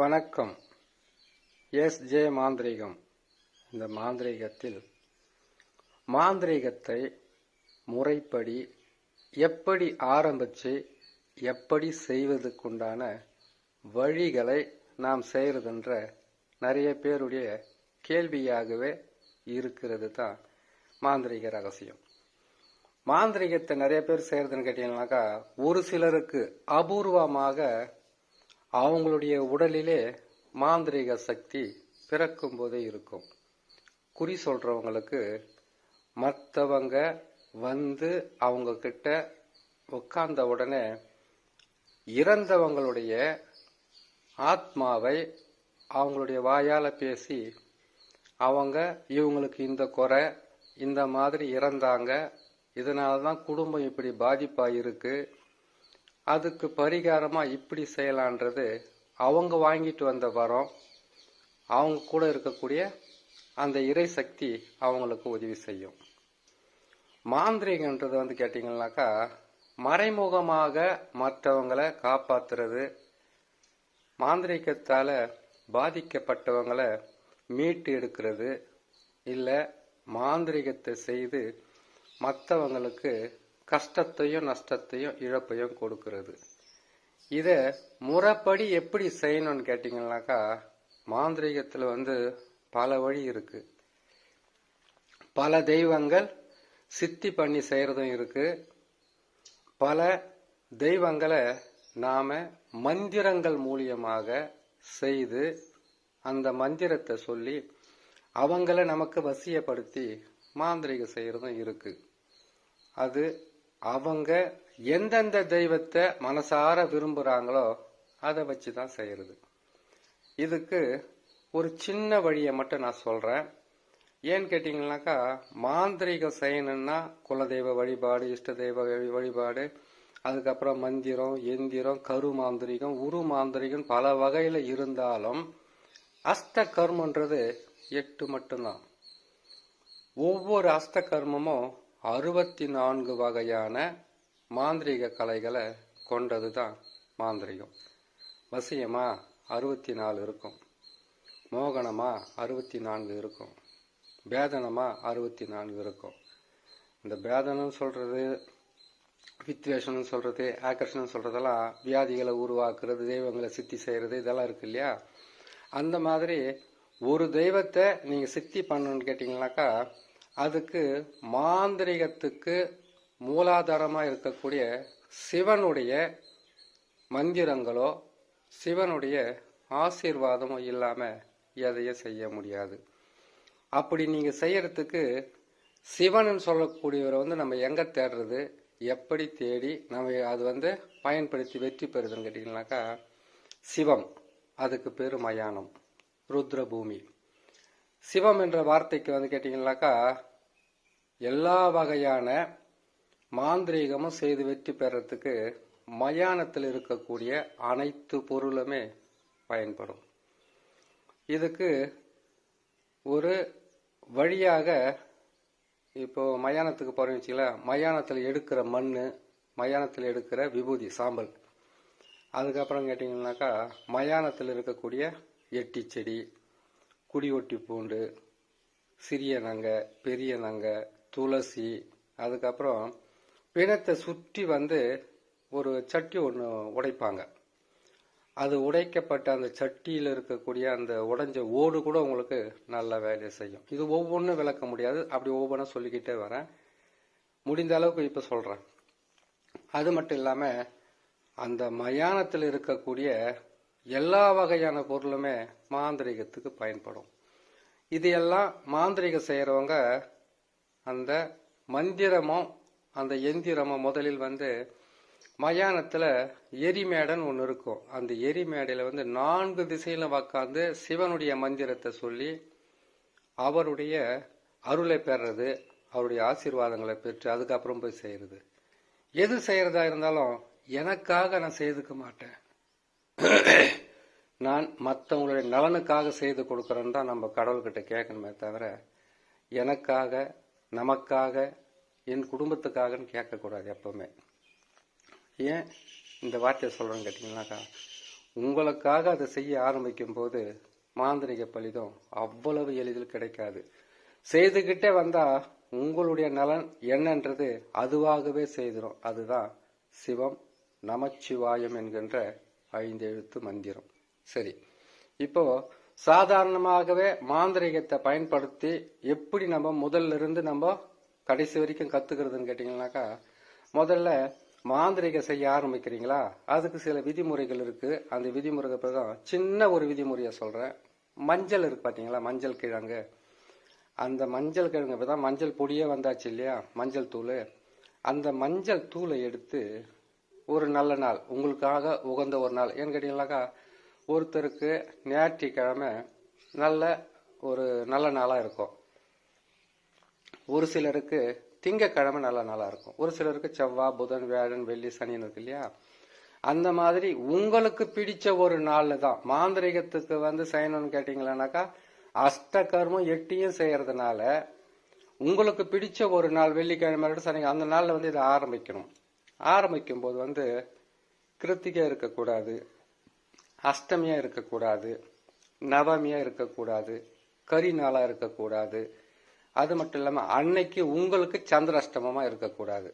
வணக்கம். எஸ்.ஜே. மாந்திரீகம். இந்த மாந்திரீகத்தில் மாந்திரீகத்தை முறைப்படி எப்படி ஆரம்பித்து எப்படி செய்வதற்குண்டான வழிகளை நாம் செய்கிறதுன்ற நிறைய பேருடைய கேள்வியாகவே இருக்கிறது தான் மாந்திரீக ரகசியம். மாந்திரீகத்தை நிறைய பேர் செய்கிறதுன்னு கேட்டீங்கன்னாக்கா, ஒரு சிலருக்கு அபூர்வமாக அவங்களுடைய உடலிலே மாந்திரீக சக்தி பிறக்கும் போதே இருக்கும். குறி சொல்றவங்களுக்கு மற்றவங்க வந்து அவங்க கிட்ட உட்கார்ந்த உடனே இறந்தவங்களுடைய ஆத்மாவை அவங்களுடைய வாயால பேசி அவங்க இவங்களுக்கு இந்த குறை, இந்த மாதிரி இறந்தாங்க, இதனாலதான் குடும்பம் இப்படி பாதிப்பாயிருக்கு, அதுக்கு பரிகாரமா இப்படி செய்யலான்றது அவங்க வாங்கிட்டு வந்த வரம், அவங்க கூட இருக்கக்கூடிய அந்த இறை சக்தி அவங்களுக்கு உதவி செய்யும். மாந்திரீகன்றது வந்து கேட்டீங்கன்னாக்கா, மறைமுகமாக மற்றவங்களை காப்பாத்துறது, மாந்திரீகத்தால பாதிக்கப்பட்டவங்களை மீட்டு எடுக்கிறது, இல்லை மாந்திரீகத்தை செய்து மற்றவங்களுக்கு கஷ்டத்தையும் நஷ்டத்தையும் இழப்பையும் கொடுக்கிறது. இத முறைப்படி எப்படி செய்யணும்னு கேட்டீங்கன்னாக்கா, மாந்திரீகத்துல வந்து பல வழி இருக்கு. பல தெய்வங்கள் சித்தி பண்ணி செய்யறதும் இருக்கு. பல தெய்வங்களை நாம மந்திரங்கள் மூலியமாக செய்து அந்த மந்திரத்தை சொல்லி அவங்கள நமக்கு வசியப்படுத்தி மாந்திரீகம் செய்யறதும் இருக்கு. அது அவங்க எந்தெந்த தெய்வத்தை மனசார விரும்புறாங்களோ அதை வச்சுதான் செய்யறது. இதுக்கு ஒரு சின்ன வழியை மட்டும் நான் சொல்றேன். ஏன்னு கேட்டீங்கன்னாக்கா, மாந்திரீகம் செய்யணும்னா குலதெய்வ வழிபாடு, இஷ்ட தெய்வ வழிபாடு, அதுக்கப்புறம் மந்திரம், எந்திரம், கரு மாந்திரிகம், உரு மாந்திரிகம் பல வகையில இருந்தாலும் அஷ்ட கர்மன்றது 8 மட்டும்தான். ஒவ்வொரு அஷ்ட கர்மமும் 64 வகையான மாந்திரீக கலைகளை கொண்டதுதான் மாந்திரீகம். வசியமா 64 இருக்கும், மோகனமா 64 இருக்கும், பேதனமா 64 இருக்கும். இந்த பேதனம் சொல்றது, வித்வேஷன் சொல்றது, ஆகர்ஷணம் சொல்றதெல்லாம் வியாதிகளை உருவாக்குறது, தெய்வங்களை சித்தி செய்யறது, இதெல்லாம் இருக்கு இல்லையா? அந்த மாதிரி ஒரு தெய்வத்தை நீங்க சித்தி பண்ணணும்னு கேட்டீங்கன்னாக்கா, அதுக்கு மாந்திரிகத்துக்கு மூலாதாரமா இருக்கக்கூடிய சிவனுடைய மந்திரங்களோ சிவனுடைய ஆசீர்வாதமோ இல்லாம எதையும் செய்ய முடியாது. அப்படி நீங்க செய்யறதுக்கு சிவன் சொல்லக்கூடியவரை வந்து நம்ம எங்க தேடுறது, எப்படி தேடி நம்ம அது வந்து பயன்படுத்தி வெற்றி பெறுதுன்னு கேட்டீங்கன்னாக்கா, சிவம், அதுக்கு பேரு மயானம், ருத்ர பூமி. சிவம் என்ற வார்த்தைக்கு வந்து கேட்டீங்கன்னாக்கா, எல்லா வகையான மாந்திரீகமும் செய்து வெற்றி பெறறதுக்கு மயானத்தில் இருக்கக்கூடிய அனைத்து பொருளுமே பயன்படும். இதுக்கு ஒரு வழியாக இப்போ மயானத்துக்கு போறேன்னு வச்சுக்கலாம், மயானத்தில் எடுக்கிற மண்ணு, மயானத்தில் எடுக்கிற விபூதி சாம்பல், அதுக்கப்புறம் கேட்டீங்கன்னாக்கா மயானத்தில் இருக்கக்கூடிய எட்டி செடி, குடி ஒட்டி பூண்டு, சிறிய நங்க, பெரிய நங்க, துளசி, அதுக்கப்புறம் பிணத்தை சுற்றி வந்து ஒரு சட்டி ஒன்று உடைப்பாங்க. அது உடைக்கப்பட்ட அந்த சட்டியில் இருக்கக்கூடிய அந்த உடைஞ்ச ஓடு கூட உங்களுக்கு நல்ல வேலையை செய்யும். இது ஒவ்வொன்றும் விளக்க முடியாது, அப்படி ஒவ்வொன்றும் சொல்லிக்கிட்டே வரேன், முடிந்த அளவுக்கு இப்ப சொல்றேன். அது மட்டும் இல்லாம அந்த மயானத்தில் இருக்கக்கூடிய எல்லா வகையான பொருளுமே மாந்திரீகத்துக்கு பயன்படும். இது எல்லாம் மாந்திரீகம் செய்யறவங்க அந்த மந்திரமும் அந்த எந்திரமும் முதலில் வந்து மயானத்துல எரிமேடன் ஒன்று இருக்கும். அந்த எரிமேடையில வந்து 4 திசையில உக்காந்து சிவனுடைய மந்திரத்தை சொல்லி அவருடைய அருளை பெறது, அவருடைய ஆசீர்வாதங்களை பெற்று அதுக்கப்புறம் போய் செய்யறது. எது செய்யறதா இருந்தாலும் எனக்காக நான் செய்துக்க மாட்டேன், நான் மற்றவங்களுடைய நலனுக்காக செய்து கொடுக்கறேன்னு தான் நம்ம கடவுள்கிட்ட கேட்கணுமே தவிர, எனக்காக, நமக்காக, என் குடும்பத்துக்காகன்னு கேட்கக்கூடாது எப்பவுமே. ஏன் இந்த வார்த்தையை சொல்றேன்னு கேட்டீங்கன்னாக்கா, உங்களுக்காக அதை செய்ய ஆரம்பிக்கும் போது மாந்திரிக பலிதம் அவ்வளவு எளிதில் கிடைக்காது. செய்துகிட்டே வந்தா உங்களுடைய நலன் என்னன்றது அதுவாகவே செய்திடும். அதுதான் சிவம் நமச்சிவாயம் என்கின்ற 5 எழுத்து மந்திரம். சரி, இப்போ சாதாரணமாகவே மாந்திரிகத்தை பயன்படுத்தி எப்படி நம்ம முதல்ல இருந்து நம்ம கடைசி வரைக்கும் கத்துக்கிறதுன்னு கேட்டீங்கன்னாக்கா, முதல்ல மாந்திரிகம் செய்ய ஆரம்பிக்கிறீங்களா, அதுக்கு சில விதிமுறைகள் இருக்கு. அந்த விதிமுறை தான் சின்ன ஒரு விதிமுறையை சொல்றேன். மஞ்சள் இருக்கு பாத்தீங்களா, மஞ்சள் கிழங்கு. அந்த மஞ்சள் கிழங்கு இப்பதான் மஞ்சள் பொடியே வந்தாச்சு இல்லையா, மஞ்சள் தூள். அந்த மஞ்சள் தூளை எடுத்து ஒரு நல்ல நாள், உங்களுக்காக உகந்த ஒரு நாள் ஏன்னு கேட்டீங்கன்னாக்கா, ஒருத்தருக்கு ஞாயிற்றுக்கிழமை நல்ல நாளா இருக்கும், ஒரு சிலருக்கு திங்கக்கிழமை நல்ல நாளா இருக்கும், ஒரு சிலருக்கு செவ்வாய் புதன் வியாழன் வெள்ளி சனின்னு இருக்கு இல்லையா. அந்த மாதிரி உங்களுக்கு பிடிச்ச ஒரு நாள்ல தான் மாந்திரிகத்துக்கு செய்யணும்னு கேட்டீங்களானாக்கா, அஷ்டகர்மம் 8 செய்யறதுனால உங்களுக்கு பிடிச்ச ஒரு நாள் வெள்ளிக்கிழமை சனி, அந்த நாள்ல இதை ஆரம்பிக்கணும். ஆரம்பிக்கும் போது கிருத்திகை இருக்கக்கூடாது, அஷ்டமியா இருக்கக்கூடாது, நவமியா இருக்கக்கூடாது, கரி நாளா இருக்கக்கூடாது. அது மட்டும் இல்லாம அன்னைக்கு உங்களுக்கு சந்திராஷ்டமமா இருக்கக்கூடாது.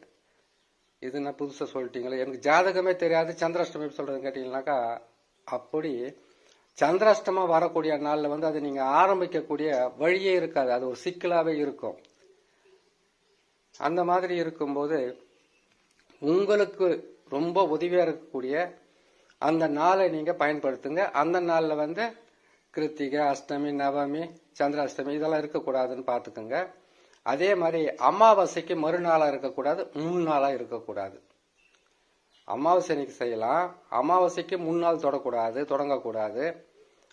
இது நான் புதுசா சொல்லிட்டீங்களா, எனக்கு ஜாதகமே தெரியாது, சந்திராஷ்டமம் எப்படி சொல்றதுன்னு கேட்டீங்கன்னாக்கா, அப்படி சந்திராஷ்டமா வரக்கூடிய நாள்ல அதை நீங்க ஆரம்பிக்கக்கூடிய வழியே இருக்காது, அது ஒரு சிக்கலாவே இருக்கும். அந்த மாதிரி இருக்கும்போது உங்களுக்கு ரொம்ப உதவியா இருக்கக்கூடிய அந்த நாளை நீங்க பயன்படுத்துங்க. அந்த நாள்ல கிருத்திகை அஷ்டமி நவமி சந்திராஷ்டமி இதெல்லாம் இருக்கக்கூடாதுன்னு பாத்துக்கோங்க. அதே மாதிரி அமாவாசைக்கு மறுநாளா இருக்கக்கூடாது, முன்னாளா இருக்கக்கூடாது. அமாவாசை அன்னைக்கு செய்யலாம், அமாவாசைக்கு முன்னாள் தொடங்கக்கூடாது,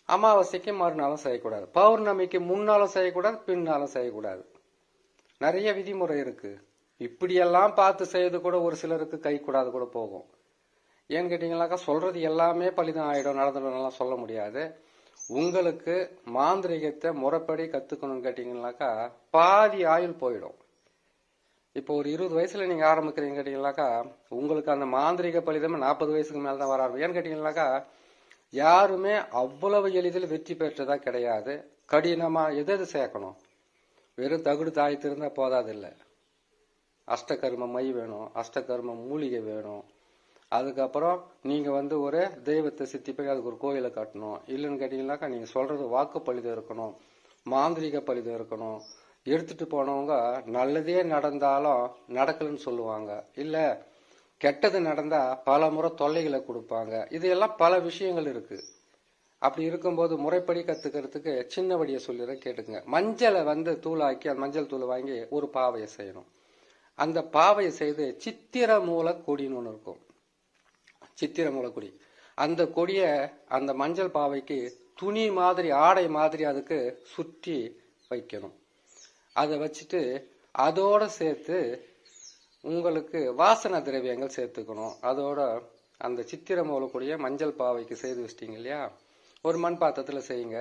அமாவாசைக்கு மறுநாளும் செய்யக்கூடாது, பௌர்ணமிக்கு முன்னாலும் செய்யக்கூடாது, பின்னாலும் செய்யக்கூடாது. நிறைய விதிமுறை இருக்கு. இப்படியெல்லாம் பார்த்து செய்யறது கூட ஒரு சிலருக்கு கை கூடாது கூட போகும். ஏன்னு கேட்டீங்கன்னாக்கா, சொல்றது எல்லாமே பலிதம் ஆயிடும், நடந்துடும் சொல்ல முடியாது. உங்களுக்கு மாந்திரிகத்தை முறைப்படி கத்துக்கணும்னு கேட்டீங்கன்னாக்கா பாதி ஆயுள் போயிடும். இப்போ ஒரு 20 வயசுல நீங்க ஆரம்பிக்கிறீங்க கேட்டீங்கன்னாக்கா, உங்களுக்கு அந்த மாந்திரிக பலிதம் 40 வயசுக்கு மேலதான் வர ஆரம்பிக்கும். ஏன்னு கேட்டீங்கன்னாக்கா, யாருமே அவ்வளவு எளிதில் வெற்றி பெற்றதா கிடையாது. கடினமா எது சேர்க்கணும், வெறும் தகுடு தாய்த்து இருந்தா போதாது இல்லை, அஷ்டகர்ம மை வேணும், அஷ்டகர்ம மூலிகை வேணும். அதுக்கப்புறம் நீங்க ஒரு தெய்வத்தை சித்திப்பை அதுக்கு ஒரு கோயிலை கட்டணும். இல்லைன்னு கேட்டீங்கன்னாக்கா, நீங்க சொல்றது வாக்கு பலிதம் இருக்கணும், மாந்திரிக பலிதம் இருக்கணும். எடுத்துட்டு போனவங்க நல்லதே நடந்தாலும் நடக்கலன்னு சொல்லுவாங்க, இல்ல கெட்டது நடந்தா பல முறை தொல்லைகளை கொடுப்பாங்க. இதெல்லாம் பல விஷயங்கள் இருக்கு. அப்படி இருக்கும்போது முறைப்படி கத்துக்கிறதுக்கு சின்ன வழியை சொல்லிடுறேன், கேட்டுக்குங்க. மஞ்சளை தூளாக்கி அந்த மஞ்சள் தூள் வாங்கி ஒரு பாவையை செய்யணும். அந்த பாவையை செய்து சித்திர மூல கொடின்னு ஒன்று இருக்கும், சித்திர மூல கொடி. அந்த கொடிய அந்த மஞ்சள் பாவைக்கு துணி மாதிரி ஆடை மாதிரி அதுக்கு சுற்றி வைக்கணும். அதை வச்சுட்டு அதோட சேர்த்து உங்களுக்கு வாசன திரவியங்கள் சேர்த்துக்கணும். அதோட அந்த சித்திர மூல கொடிய மஞ்சள் பாவைக்கு செய்து வச்சிட்டீங்க இல்லையா, ஒரு மண் பாத்திரத்துல செய்யுங்க,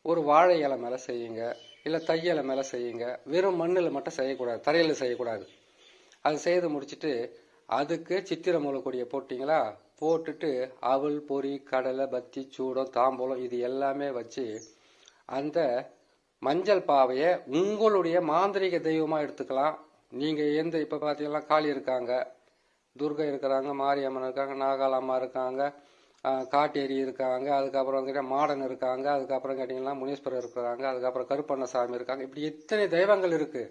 ஒரு வாழை இலை மேல செய்யுங்க, இல்ல தையலை மேல செய்யுங்க. வெறும் மண்ணில் மட்டும் செய்யக்கூடாது, தரையில செய்யக்கூடாது. அது செய்து முடிச்சுட்டு அதுக்கு சித்திர மூலக்கொடியை போட்டீங்களா, போட்டுட்டு அவல் பொறி கடலை பத்தி சூடம் தாம்பூலம் இது எல்லாமே வச்சு அந்த மஞ்சள் பாவையை உங்களுடைய மாந்திரிக தெய்வமா எடுத்துக்கலாம். நீங்க இப்ப பாத்தீங்கன்னா காளி இருக்காங்க, துர்கை இருக்கிறாங்க, மாரியம்மன் இருக்காங்க, நாகாலம்மா இருக்காங்க, காட்டேரி இருக்காங்க, அதுக்கப்புறம் மாடன் இருக்காங்க, அதுக்கப்புறம் கேட்டீங்கன்னா முனீஸ்வரர் இருக்கிறாங்க, அதுக்கப்புறம் கருப்பண்ணசாமி இருக்காங்க. இப்படி எத்தனை தெய்வங்கள் இருக்கு.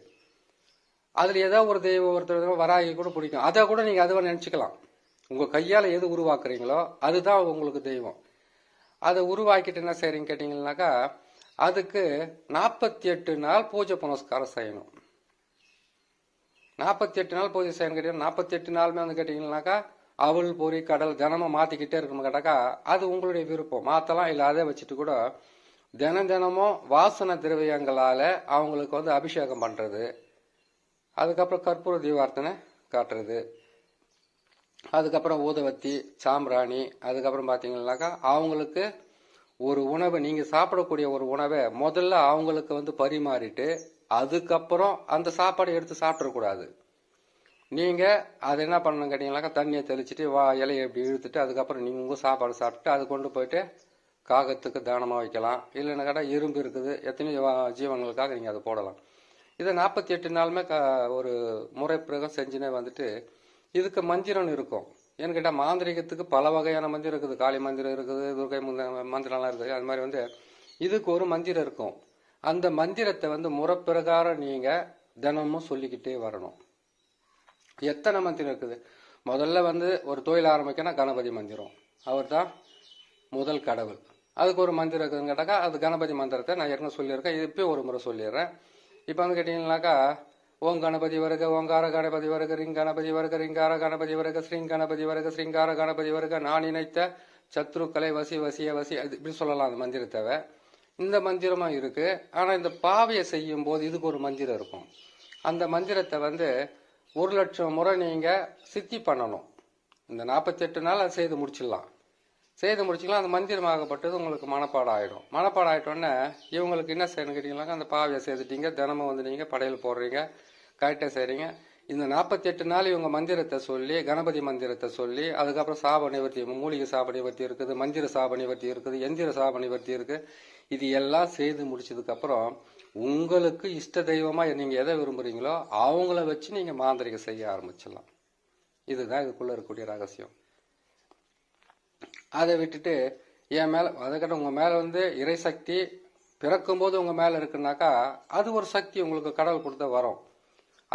அதுல ஏதோ ஒரு தெய்வம் ஒருத்தர் வராகி கூட பிடிக்கும், அதை கூட நீங்க அதுவா நினைச்சுக்கலாம். உங்க கையால எது உருவாக்குறீங்களோ அதுதான் உங்களுக்கு தெய்வம். அதை உருவாக்கிட்டு என்ன செய்றீங்க கேட்டீங்கன்னாக்கா, அதுக்கு 48 நாள் பூஜை புனஸ்காரம் செய்யணும். 48 நாள் பூஜை செய்யணும் கேட்டீங்கன்னா, 48 நாளுமே கேட்டீங்கன்னாக்கா அவள் பொறி கடல் தினமும் மாத்திக்கிட்டே இருக்கணும் கேட்டாக்கா, அது உங்களுடைய விருப்பம், மாத்தலாம். இல்லை அதை வச்சுட்டு கூட தினமும் வாசன திரவியங்களால அவங்களுக்கு அபிஷேகம் பண்றது, அதுக்கப்புறம் கற்பூர தீபார்த்தனை காட்டுறது, அதுக்கப்புறம் ஊதுவத்தி சாம்பிராணி, அதுக்கப்புறம் பாத்தீங்கன்னாக்கா அவங்களுக்கு ஒரு உணவை, நீங்க சாப்பிடக்கூடிய ஒரு உணவை முதல்ல அவங்களுக்கு பரிமாறிட்டு அதுக்கப்புறம் அந்த சாப்பாடை எடுத்து சாப்பிடக்கூடாது. நீங்கள் அதை என்ன பண்ணணும் கேட்டிங்கனாக்கா, தண்ணியை தெளிச்சுட்டு இலையை எப்படி இழுத்துட்டு அதுக்கப்புறம் நீங்கள் சாப்பாடு சாப்பிட்டு அதை கொண்டு போயிட்டு காகத்துக்கு தானமாக வைக்கலாம். இல்லைன்னு கேட்டால் எறும்பு இருக்குது, எத்தனையோ ஜீவன்களுக்காக நீங்கள் அதை போடலாம். இதை 48 நாளுமே ஒரு முறை பிரகம் செஞ்சுனே வந்துட்டு இதுக்கு மந்திரம் இருக்கும். ஏன்னு கேட்டால் மாந்திரிகத்துக்கு பல வகையான மந்திரம் இருக்குது. காளி மந்திரம் இருக்குது, துர்கை மந்திரம்லாம் இருக்குது. அது மாதிரி இதுக்கு ஒரு மந்திரம் இருக்கும். அந்த மந்திரத்தை முறைப்பிரகாரம் நீங்கள் தினமும் சொல்லிக்கிட்டே வரணும். எத்தனை மந்திரம் இருக்குது? முதல்ல ஒரு தொழில் ஆரம்பிக்கணும், கணபதி மந்திரம். அவர் தான் முதல் கடவுள். அதுக்கு ஒரு மந்திரம் இருக்குதுன்னு கேட்டாக்கா, அது கணபதி மந்திரத்தை நான் ஏற்கனவே சொல்லியிருக்கேன். இப்போயும் ஒரு முறை சொல்லிடுறேன். இப்போ கேட்டீங்கன்னாக்கா, ஓம் கணபதி வருக, ஓங்கார கணபதி வருக, ரிங் கணபதி வருக, ரிங்கார கணபதி வருக, ஸ்ரீங் கணபதி வருக, ஸ்ரீங்கார கணபதி வருக, நான் நினைத்த சத்ருக்களை வசி வசிய வசி, அது இப்படி சொல்லலாம். அந்த மந்திரத்தை இந்த மந்திரமா இருக்கு. ஆனால் இந்த பாவையை செய்யும் போது இதுக்கு ஒரு மந்திரம் இருக்கும். அந்த மந்திரத்தை 1,00,000 முறை நீங்கள் சித்தி பண்ணணும். இந்த 48 நாள் அதை செய்து முடிச்சிடலாம். அந்த மந்திரமாகப்பட்டது உங்களுக்கு மனப்பாடம் ஆகிடும். மனப்பாடம் ஆகிட்டோன்னே இவங்களுக்கு என்ன செய்யணும் கேட்டிங்கனாக்கா, அந்த பாவையை செய்துட்டீங்க, தினமும் நீங்கள் படையல் போடுறீங்க, கரெக்டாக செய்கிறீங்க. இந்த 48 நாள் இவங்க மந்திரத்தை சொல்லி, கணபதி மந்திரத்தை சொல்லி, அதுக்கப்புறம் சாப நிவர்த்தி, மூலிகை சாப நிவர்த்தி இருக்குது, மந்திர சாப நிவர்த்தி இருக்குது, எந்திர சாப நிவர்த்தி இருக்குது. இது எல்லாம் செய்து முடிச்சதுக்கப்புறம் உங்களுக்கு இஷ்ட தெய்வமாக நீங்கள் எதை விரும்புகிறீங்களோ அவங்கள வச்சு நீங்கள் மாந்திரிகம் செய்ய ஆரம்பிச்சிடலாம். இதுதான் இதுக்குள்ளே இருக்கக்கூடிய ரகசியம். அதை விட்டுட்டு என் மேலே அதுக்கிட்ட உங்கள் மேலே இறை சக்தி பிறக்கும்போது உங்கள் மேலே இருக்குனாக்கா, அது ஒரு சக்தி உங்களுக்கு கடவுள் கொடுத்த வரம்.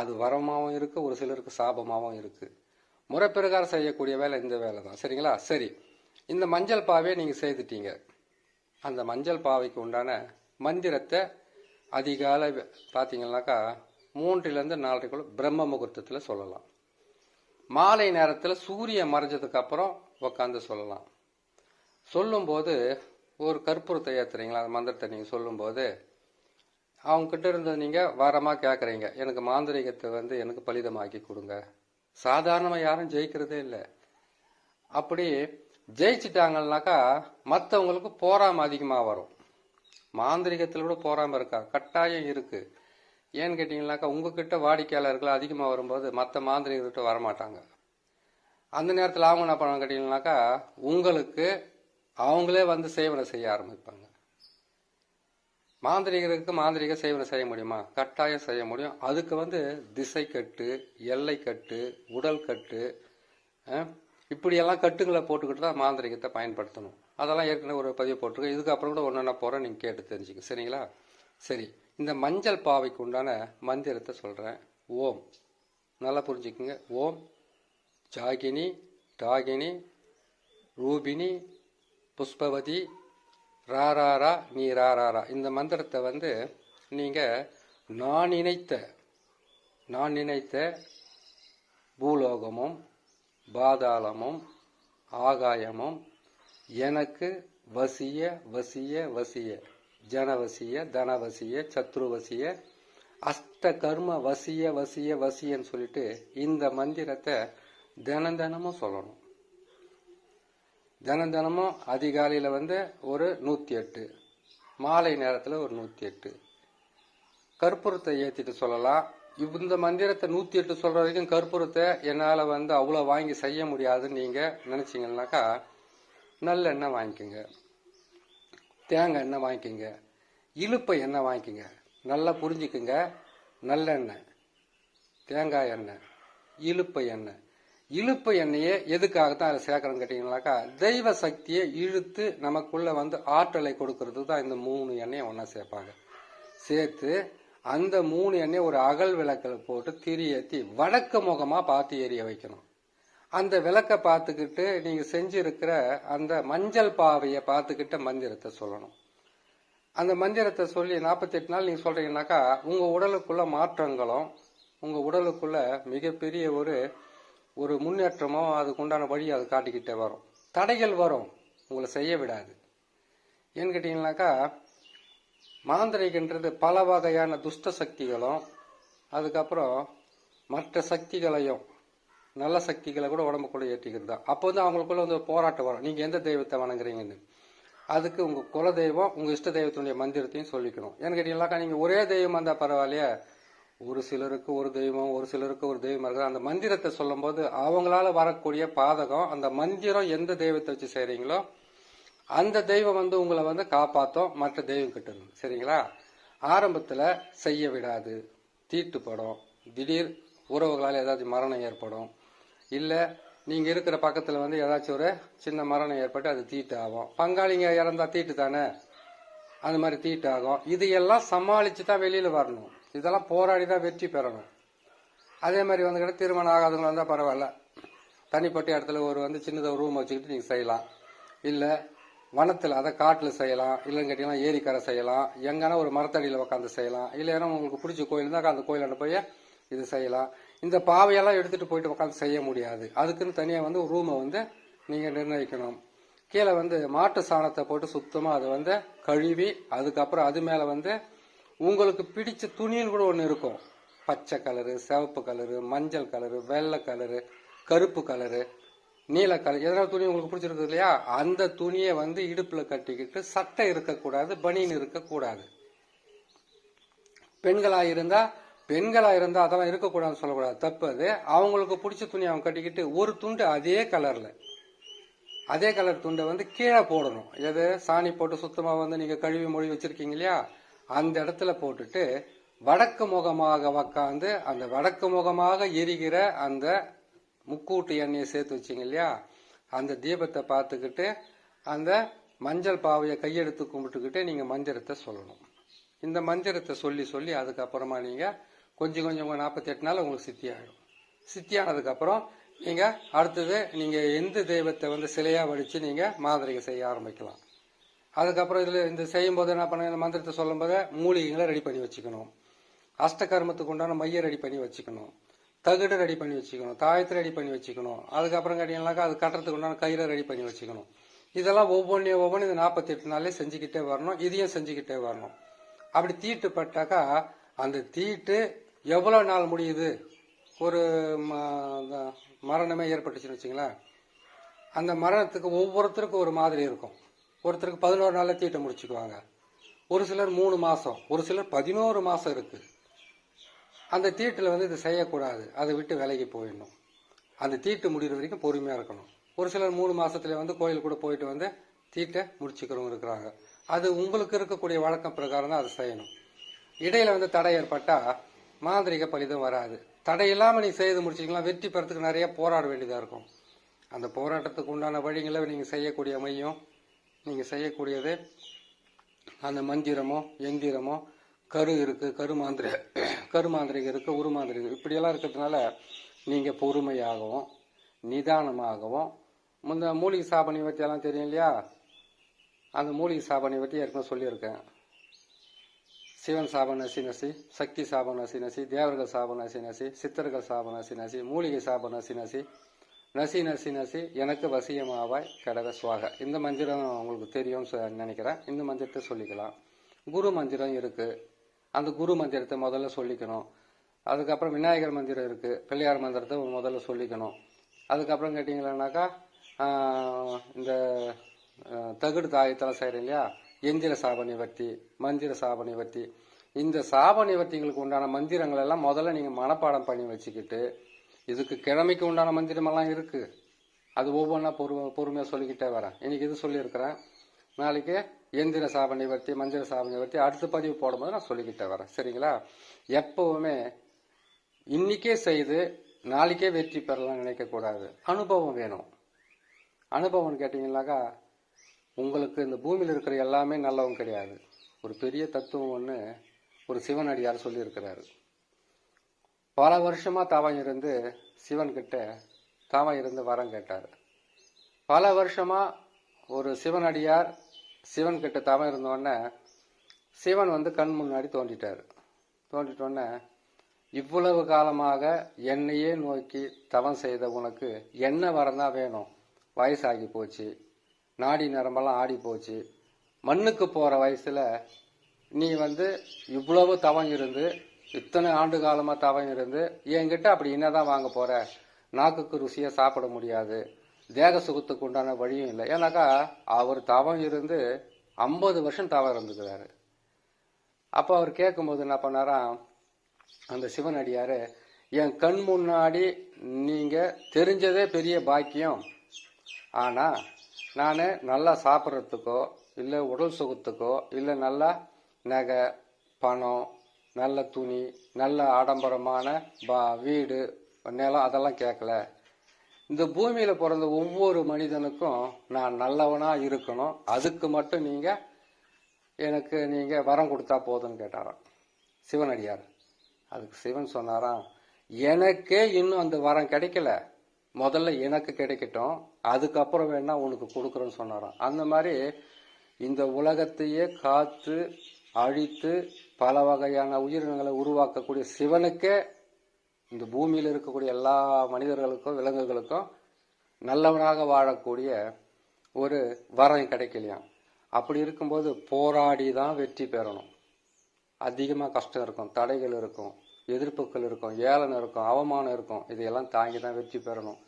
அது வரமாகவும் இருக்குது, ஒரு சிலருக்கு சாபமாகவும் இருக்குது. முறைப்பிரகாரம் செய்யக்கூடிய வேலை இந்த வேலை தான். சரிங்களா? சரி, இந்த மஞ்சள் பாவையை நீங்கள் செய்துட்டீங்க. அந்த மஞ்சள் பாவைக்கு உண்டான மந்திரத்தை அதிகாலை பார்த்தீங்கன்னாக்கா 3லேருந்து 4:30 பிரம்ம முகூர்த்தத்தில் சொல்லலாம். மாலை நேரத்தில் சூரியன் மறைஞ்சதுக்கப்புறம் உக்காந்து சொல்லலாம். சொல்லும்போது ஒரு கற்பூரத்தை ஏற்றுறீங்களா, அந்த மந்திரத்தை நீங்கள் சொல்லும்போது அவங்கக்கிட்ட இருந்து நீங்கள் வாரமாக கேட்குறீங்க, எனக்கு மாந்திரிகத்தை எனக்கு பலிதமாக்கி கொடுங்க. சாதாரணமாக யாரும் ஜெயிக்கிறதே இல்லை. அப்படி ஜெயிச்சிட்டாங்கன்னாக்கா மற்றவங்களுக்கு போராம அதிகமாக வரும். மாந்திரிகத்தில் கூட போராமல் இருக்கா? கட்டாயம் இருக்குது. ஏன்னு கேட்டிங்கனாக்கா, உங்ககிட்ட வாடிக்கையாளர்கள் அதிகமாக வரும்போது மற்ற மாந்திரிகர்கிட்ட வரமாட்டாங்க. அந்த நேரத்தில் அவங்க என்ன பண்ண கேட்டிங்கனாக்கா, உங்களுக்கு அவங்களே சேவனை செய்ய ஆரம்பிப்பாங்க. மாந்திரிகருக்கு மாந்திரிக சேவனை செய்ய முடியுமா? கட்டாயம் செய்ய முடியும். அதுக்கு திசை கட்டு, எல்லை கட்டு, உடல் கட்டு, இப்படியெல்லாம் கட்டுகளை போட்டுக்கிட்டு தான் மாந்திரிகத்தை பயன்படுத்தணும். அதெல்லாம் ஏற்கனவே ஒரு பதிவு போட்டிருக்கு. இதுக்கப்புறம் கூட ஒன்று போகிறேன், நீங்கள் கேட்டு தெரிஞ்சுக்க. சரிங்களா? சரி, இந்த மஞ்சள் பாவைக்கு உண்டான மந்திரத்தை சொல்கிறேன். ஓம், நல்லா புரிஞ்சுக்குங்க. ஓம் ஜாகினி டாகினி ரூபினி புஷ்பவதி ராராரா நீ ராராரா. இந்த மந்திரத்தை நீங்கள் நான் நினைத்த பூலோகமும் பாதாளமும் ஆகாயமும் எனக்கு வசிய வசிய வசிய, ஜனவசிய தனவசிய சத்ருவசிய அஷ்ட கர்ம வசிய வசிய வசியன்னு சொல்லிட்டு இந்த மந்திரத்தை தினமும் சொல்லணும். தினமும் அதிகாலையில் ஒரு 108, மாலை நேரத்தில் ஒரு 108 கற்பூரத்தை ஏற்றிட்டு சொல்லலாம். இந்த மந்திரத்தை 108 சொல்கிற வரைக்கும் கற்பூரத்தை என்னால் அவ்வளோ வாங்கி செய்ய முடியாதுன்னு நீங்கள் நினச்சிங்கன்னாக்கா, நல்லெண்ணெய் வாங்கிக்கோங்க, தேங்காய் எண்ணெய் வாங்கிக்கோங்க, இழுப்பை எண்ணெய் வாங்கிக்கோங்க. நல்லா புரிஞ்சுக்குங்க. நல்லெண்ணெய், தேங்காய் எண்ணெய், இழுப்பை எண்ணெய். இழுப்பு எண்ணெயை எதுக்காகத்தான் அதை சேர்க்கறோன்னு கேட்டிங்கனாக்கா, தெய்வ சக்தியை இழுத்து நமக்குள்ளே ஆற்றலை கொடுக்கறதுக்கு தான் இந்த 3 எண்ணெயை ஒன்றா சேர்ப்பாங்க. சேர்த்து அந்த 3 எண்ணெயை ஒரு அகல் விளக்கில் போட்டு திரி ஏற்றி வடக்கு முகமாக பார்த்து எரிய வைக்கணும். அந்த விளக்கை பார்த்துக்கிட்டு நீங்கள் செஞ்சிருக்கிற அந்த மஞ்சள் பாவையை பார்த்துக்கிட்ட மந்திரத்தை சொல்லணும். அந்த மந்திரத்தை சொல்லி 48 நாள் நீங்கள் சொல்கிறீங்கன்னாக்கா, உங்கள் உடலுக்குள்ள மாற்றங்களும் உங்கள் உடலுக்குள்ள மிகப்பெரிய ஒரு முன்னேற்றமோ அதுக்குண்டான வழி அது காட்டிக்கிட்டே வரும். தடைகள் வரும், உங்களை செய்ய விடாது. ஏன்னு கேட்டிங்கனாக்கா, மாந்திரிகன்றது பல வகையான துஷ்ட சக்திகளும் அதுக்கப்புறம் மற்ற சக்திகளையும் நல்ல சக்திகளை கூட உடம்புக்குள்ள ஏற்றிக்கிறது தான். அப்போ அவங்களுக்குள்ள ஒரு போராட்டம் வரும், நீங்கள் எந்த தெய்வத்தை வணங்குறீங்கன்னு. அதுக்கு உங்கள் குல தெய்வம் உங்கள் இஷ்ட தெய்வத்தினுடைய மந்திரத்தையும் சொல்லிக்கணும். ஏன்னு கேட்டீங்கன்னாக்கா, நீங்கள் ஒரே தெய்வம் வந்தால் பரவாயில்லையே, ஒரு சிலருக்கு ஒரு தெய்வம், ஒரு சிலருக்கு ஒரு தெய்வம் இருக்குது. அந்த மந்திரத்தை சொல்லும் போது அவங்களால வரக்கூடிய பாதகம், அந்த மந்திரம் எந்த தெய்வத்தை வச்சு செய்றீங்களோ அந்த தெய்வம் உங்களை காப்பாற்றும் மற்ற தெய்வம் கிட்ட இருந்து. சரிங்களா? ஆரம்பத்தில் செய்ய விடாது, தீட்டுப்படும், திடீர் உறவுகளால் ஏதாவது மரணம் ஏற்படும், இல்லை நீங்கள் இருக்கிற பக்கத்தில் ஏதாச்சும் ஒரு சின்ன மரணம் ஏற்பட்டு அது தீட்டு ஆகும். பங்காளிங்க இறந்தா தீட்டு தானே, அந்த மாதிரி தீட்டு ஆகும். இதையெல்லாம் சமாளித்து தான் வெளியில் வரணும். இதெல்லாம் போராடி தான் வெற்றி பெறணும். அதே மாதிரி கிட்ட திருமணம் ஆகாதவங்க வந்தால் பரவாயில்ல, தனிப்பட்ட இடத்துல ஒரு சின்னதாக ரூம் வச்சுக்கிட்டு நீங்கள் செய்யலாம். இல்லை வனத்தில், அதை காட்டில் செய்யலாம். இல்லைன்னு கேட்டிங்கன்னா ஏரிக்கரை செய்யலாம். எங்கன்னா ஒரு மரத்தடியில் உட்காந்து செய்யலாம். இல்லைன்னா உங்களுக்கு பிடிச்ச கோயில் இருந்தால் அந்த கோயிலாண்ட போய் இது செய்யலாம். இந்த பாவையெல்லாம் எடுத்துகிட்டு போயிட்டு உட்காந்து செய்ய முடியாது. அதுக்குன்னு தனியாக ஒரு ரூமை நீங்கள் நிர்ணயிக்கணும். கீழே மாட்டு சாணத்தை போட்டு சுத்தமாக அதை கழுவி, அதுக்கப்புறம் அது மேலே உங்களுக்கு பிடிச்ச துணின்னு கூட ஒன்று இருக்கும். பச்சை கலரு, சிவப்பு கலரு, மஞ்சள் கலரு, வெள்ளை கலரு, கருப்பு கலரு, நீல கலர், எதனா துணி உங்களுக்கு பிடிச்சிருக்கு இல்லையா, அந்த துணியை இடுப்பில் கட்டிக்கிட்டு, சட்டை இருக்கக்கூடாது, பனியன் இருக்கக்கூடாது. பெண்களாக இருந்தால் அதெல்லாம் இருக்கக்கூடாதுன்னு சொல்லக்கூடாது, தப்பு அது. அவங்களுக்கு பிடிச்ச துணி அவங்க கட்டிக்கிட்டு ஒரு துண்டு அதே கலர் துண்டை கீழே போடணும். எது சாணி போட்டு சுத்தமாக நீங்கள் கழுவி மொழி வச்சிருக்கீங்க இல்லையா, அந்த இடத்துல போட்டுட்டு வடக்கு முகமாக உக்காந்து அந்த வடக்கு முகமாக எரிகிற அந்த முக்கூட்டு எண்ணெயை சேர்த்து வச்சிங்க இல்லையா, அந்த தீபத்தை பார்த்துக்கிட்டு அந்த மஞ்சள் பாவையை கையெடுத்து கும்பிட்டுக்கிட்டு நீங்கள் மந்திரத்தை சொல்லணும். இந்த மந்திரத்தை சொல்லி அதுக்கப்புறமா நீங்கள் கொஞ்சம் 48 நாள் உங்களுக்கு சித்தி ஆகிடும். சித்தி ஆனதுக்கப்புறம் நீங்கள் அடுத்தது நீங்கள் எந்த தெய்வத்தை சிலையாக வடித்து நீங்கள் மாதிரிகை செய்ய ஆரம்பிக்கலாம். அதுக்கப்புறம் இதில் இந்த செய்யும்போது என்ன பண்ண, இந்த மந்திரத்தை சொல்லும் போது மூலிகைகளை ரெடி பண்ணி வச்சுக்கணும். அஷ்டகர்மத்துக்கு உண்டான மைய ரெடி பண்ணி வச்சுக்கணும். தகுடு ரெடி பண்ணி வச்சுக்கணும். தாயத்தை ரெடி பண்ணி வச்சுக்கணும். அதுக்கப்புறம் கேட்டீங்கன்னாக்கா அது கட்டுறதுக்கு உண்டான கயிறை ரெடி பண்ணி வச்சுக்கணும். இதெல்லாம் ஒவ்வொன்று இந்த 48 நாள்லேயே செஞ்சுக்கிட்டே வரணும். இதையும் செஞ்சுக்கிட்டே வரணும். அப்படி தீட்டு பட்டாக்கா அந்த தீட்டு எவ்வளோ நாள் முடியுது, ஒரு மரணமே ஏற்பட்டுச்சுன்னு வச்சுங்களேன், அந்த மரணத்துக்கு ஒவ்வொருத்தருக்கும் ஒரு மாதிரி இருக்கும். ஒருத்தருக்கு 11 நாளில் தீட்டை முடிச்சுக்குவாங்க. ஒரு சிலர் 3 மாதம், ஒரு சிலர் 11 மாதம் இருக்குது. அந்த தீட்டில் இது செய்யக்கூடாது, அதை விட்டு விலகி போயிடணும். அந்த தீட்டு முடிகிற வரைக்கும் பொறுமையாக இருக்கணும். ஒரு சிலர் 3 மாதத்துல கோயில் கூட போயிட்டு தீட்டை முடிச்சுக்கிறவங்க இருக்கிறாங்க. அது உங்களுக்கு இருக்கக்கூடிய வழக்கம் பிரகாரம் தான் அதை செய்யணும். இடையில தடை ஏற்பட்டால் மாந்திரிக பலிதம் வராது. தடை இல்லாமல் நீங்கள் செய்து முடிச்சிக்கலாம். வெற்றி பெறத்துக்கு நிறைய போராட வேண்டியதாக இருக்கும். அந்த போராட்டத்துக்கு உண்டான வழிகளை நீங்கள் செய்யக்கூடிய மையம், நீங்கள் செய்யக்கூடியது அந்த மந்திரமோ எந்திரமோ, கரு இருக்குது, கருமாந்திரிகம் இருக்குது, உருமாந்திரிகம், இப்படியெல்லாம் இருக்கிறதுனால நீங்கள் பொறுமையாகவும் நிதானமாகவும், முந்த மூலிகை சாபனை பற்றியெல்லாம் தெரியும் இல்லையா, அந்த மூலிகை சாபனை பற்றி ஏற்கனவே சொல்லியிருக்கேன். சிவன் சாபம் நசி நசி, சக்தி சாபம் நசி நசி, தேவர்கள் சாபம் நசி நசி, சித்தர்கள் சாபம் நசி நசி, மூலிகை சாபம் நசி நசி, நசி நசி நசி எனக்கு வசியமாவாய் கடக சுவாக. இந்த மந்திரம் உங்களுக்கு தெரியும்னு நினைக்கிறேன். இந்த மந்திரத்தை சொல்லிக்கலாம். குரு மந்திரம் இருக்குது, அந்த குரு மந்திரத்தை முதல்ல சொல்லிக்கணும். அதுக்கப்புறம் விநாயகர் மந்திரம் இருக்குது, பிள்ளையார் மந்திரத்தை முதல்ல சொல்லிக்கணும். அதுக்கப்புறம் கேட்டிங்களானாக்கா இந்த தகுடு தாயத்தெல்லாம் செய்கிறேன் இல்லையா, எந்திர சாப நிவர்த்தி, மந்திர சாப நிவர்த்தி, இந்த சாப நிவர்த்திங்களுக்கு உண்டான மந்திரங்கள் எல்லாம் முதல்ல நீங்கள் மனப்பாடம் பண்ணி வச்சுக்கிட்டு, இதுக்கு கிழமைக்கு உண்டான மந்திரமெல்லாம் இருக்குது, அது ஒவ்வொன்றா பொறுமையாக சொல்லிக்கிட்டே வரேன். இன்னைக்கு இது சொல்லியிருக்கிறேன், நாளைக்கு எந்திர சாப நிவர்த்தி, மந்திர சாப நிவர்த்தி அடுத்த பதிவு போடும்போது நான் சொல்லிக்கிட்டே வரேன். சரிங்களா? எப்பவுமே இன்னைக்கே செய்து நாளைக்கே வெற்றி பெறலாம்னு நினைக்கக்கூடாது. அனுபவம் வேணும். அனுபவம்னு கேட்டிங்கன்னாக்கா, உங்களுக்கு இந்த பூமியில் இருக்கிற எல்லாமே நல்லவங்க கிடையாது. ஒரு பெரிய தத்துவம் ஒன்று ஒரு சிவனடியார் சொல்லியிருக்கிறாரு. பல வருஷமாக தவம் இருந்து சிவன்கிட்ட தவம் இருந்து வரம் கேட்டார். பல வருஷமாக ஒரு சிவனடியார் சிவன்கிட்ட தவம் இருந்தோடனே சிவன் கண் முன்னாடி தோண்டிட்டார். தோண்டிட்டோடனே, இவ்வளவு காலமாக என்னையே நோக்கி தவம் செய்த உனக்கு என்ன வரம் தான் வேணும்? வயசாகி போச்சு, நாடி நரம்பெல்லாம் ஆடி போச்சு, மண்ணுக்கு போகிற வயசில் நீ இவ்வளவு தவம் இருந்து, இத்தனை ஆண்டு காலமாக தவம் இருந்து என்கிட்ட அப்படி என்னதான் வாங்க போகிற? நாக்குக்கு ருசியாக சாப்பிட முடியாது, தேக சுகத்துக்கு உண்டான வழியும் இல்லை. ஏன்னாக்கா அவர் தவம் இருந்து 50 வருஷம் தவம் இருந்துக்கிறாரு. அப்போ அவர் கேட்கும்போது என்ன பண்ணாராம், அந்த சிவனடியார், என் கண் முன்னாடி நீங்கள் தெரிஞ்சதே பெரிய பாக்கியம். ஆனால் நான் நல்லா சாப்பிட்றதுக்கோ இல்லை உடல் சுகத்துக்கோ இல்லை நல்லா நகை பணம் நல்ல துணி நல்ல ஆடம்பரமான வீடு நிலம் அதெல்லாம் கேட்கல. இந்த பூமியில் பிறந்த ஒவ்வொரு மனிதனுக்கும் நான் நல்லவனாக இருக்கணும், அதுக்கு மட்டும் எனக்கு நீங்கள் வரம் கொடுத்தா போதும்னு கேட்டாராம் சிவனடியார். அதுக்கு சிவன் சொன்னாராம், எனக்கே இன்னும் அந்த வரம் கிடைக்கல, முதல்ல எனக்கு கிடைக்கட்டும், அதுக்கப்புறம் வேணா உனக்கு கொடுக்குறேன்னு சொன்னாராம். அந்த மாதிரி இந்த உலகத்தையே காத்து அழித்து பல வகையான உயிரினங்களை உருவாக்கக்கூடிய சிவனுக்கே இந்த பூமியில் இருக்கக்கூடிய எல்லா மனிதர்களுக்கும் விலங்குகளுக்கும் நல்லவனாக வாழக்கூடிய ஒரு வரம் கிடைக்கலையாம். அப்படி இருக்கும்போது போராடி தான் வெற்றி பெறணும். அதிகமாக கஷ்டம் இருக்கும், தடைகள் இருக்கும், எதிர்ப்புகள் இருக்கும், ஏளனம் இருக்கும், அவமானம் இருக்கும். இதையெல்லாம் தாங்கி தான் வெற்றி பெறணும்.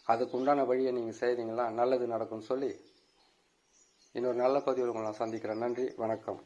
அதுக்கு உண்டான வழியை நீங்கள் செய்தீங்களா நல்லது நடக்கும்னு சொல்லி இன்னொரு நல்ல பதிவில் உங்களை நான் சந்திக்கிறேன். நன்றி, வணக்கம்.